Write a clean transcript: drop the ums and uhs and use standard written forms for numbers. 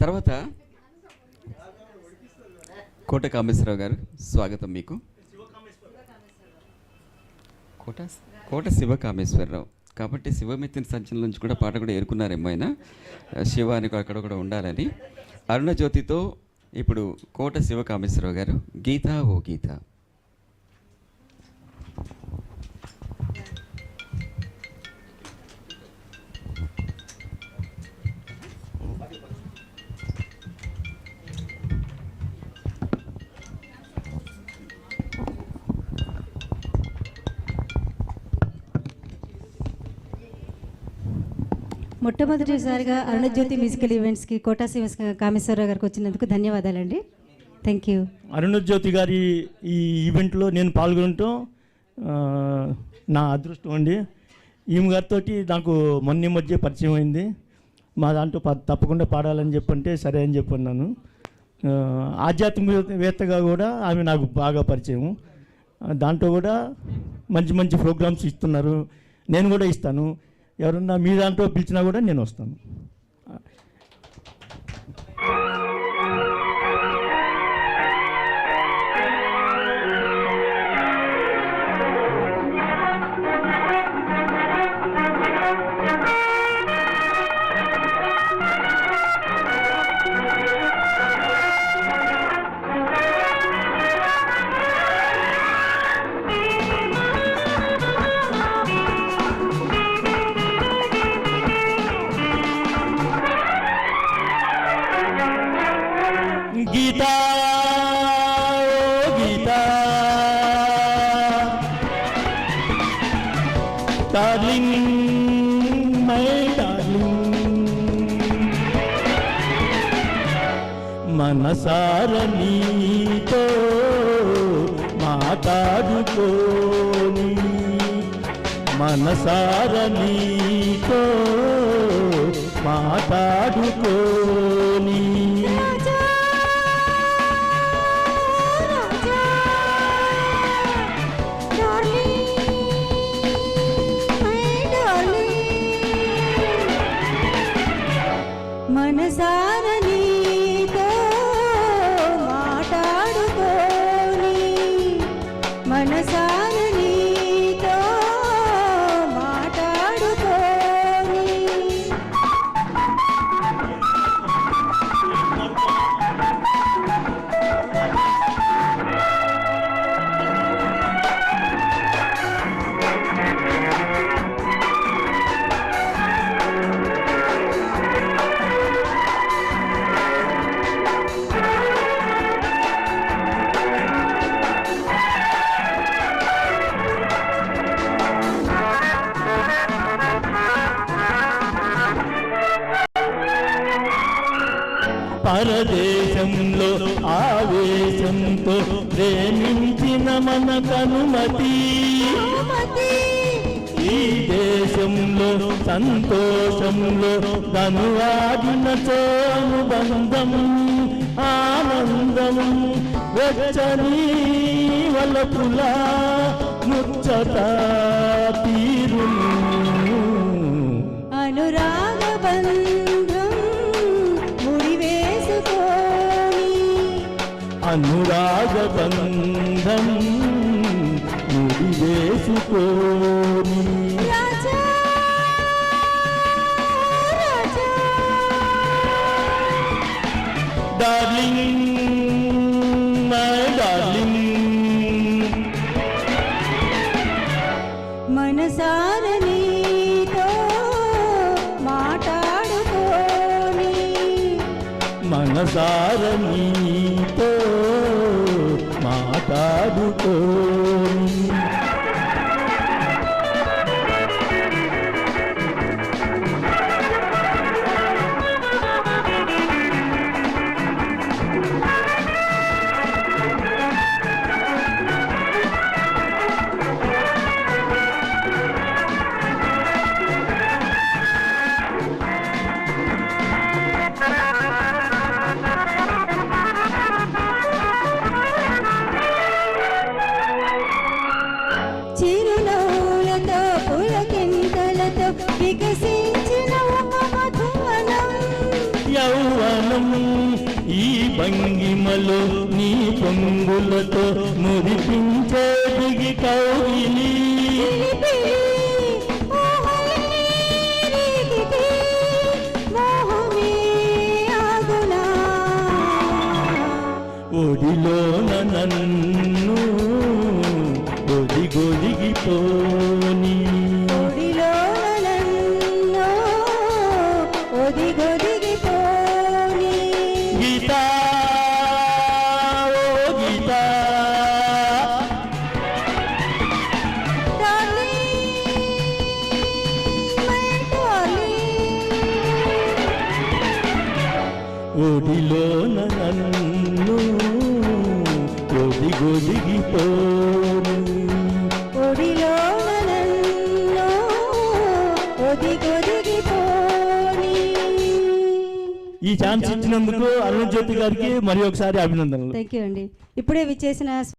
తర్వాత కోట కామేశ్వరరావు గారు, స్వాగతం మీకు. కోట శివ కామేశ్వరరావు కాబట్టి శివమిత్తిన సంచలనం నుంచి కూడా పాట కూడా ఏరుకున్నారేమో ఆయన, శివ అని అక్కడ కూడా ఉండాలని. అరుణజ్యోతితో ఇప్పుడు కోట శివ కామేశ్వరరావు గారు, గీత ఓ గీత. మొట్టమొదటిసారిగా అరుణజ్యోతి మ్యూజికల్ ఈవెంట్స్కి కోట శివ కామేశ్వరరావు గారికి వచ్చినందుకు ధన్యవాదాలండి. Thank you. అరుణజ్యోతి గారి ఈ ఈవెంట్లో నేను పాల్గొనటం నా అదృష్టం అండి. ఈమె గారితో నాకు మొన్న మధ్య పరిచయం అయింది. మా దాంట్లో తప్పకుండా పాడాలని చెప్పంటే సరే అని చెప్పన్నాను. ఆధ్యాత్మికవేత్తగా కూడా ఆమె నాకు బాగా పరిచయం. దాంట్లో కూడా మంచి మంచి ప్రోగ్రామ్స్ ఇస్తున్నారు, నేను కూడా ఇస్తాను. ఎవరన్నా మీ దాంట్లో పిలిచినా కూడా నేను వస్తాను. Geeta Geeta darling my darling, మనసార నీతో మాట్లాడుకోని, మనసార నీతో మాట్లాడుకోని. మనసార నీతో మాట్లాడుకోని, మనసార నీతో మాట్లాడుకోని. పరదేశంలో ఆవేశంతో ప్రేమించిన మన కనుమతి, ఈ దేశంలో సంతోషంలో ధనువాడిన అనుబంధం ఆనందం, వెచ్చని వలపులా ముచ్చట తీరును, అనురాగ బంధం ముడివేసుకోని, అనురాగ బంధం ముడివేసుకోని. రాజా రాజా డార్లింగ్ మై డార్లింగ్, మనసార నీతో మాట్లాడుకోని, మనసార నీతో మాట్లాడుకోని. యౌవనం ఈ భంగిమలో నీ పొంగులతో మురిపించే దిగి కౌగిలి ఒడిలోన నన్ను ఒదిగొదిగిపోని గీత ఓ గీత ఒడిలోన నన్ను ఒదిగొదిగిపోని ఈ ఛాన్స్ ఇచ్చినందుకు అరుణ్ జ్యోతి గారికి మరి ఒకసారి అభినందనలు. థ్యాంక్ యూ అండి. ఇప్పుడే విచ్చేసిన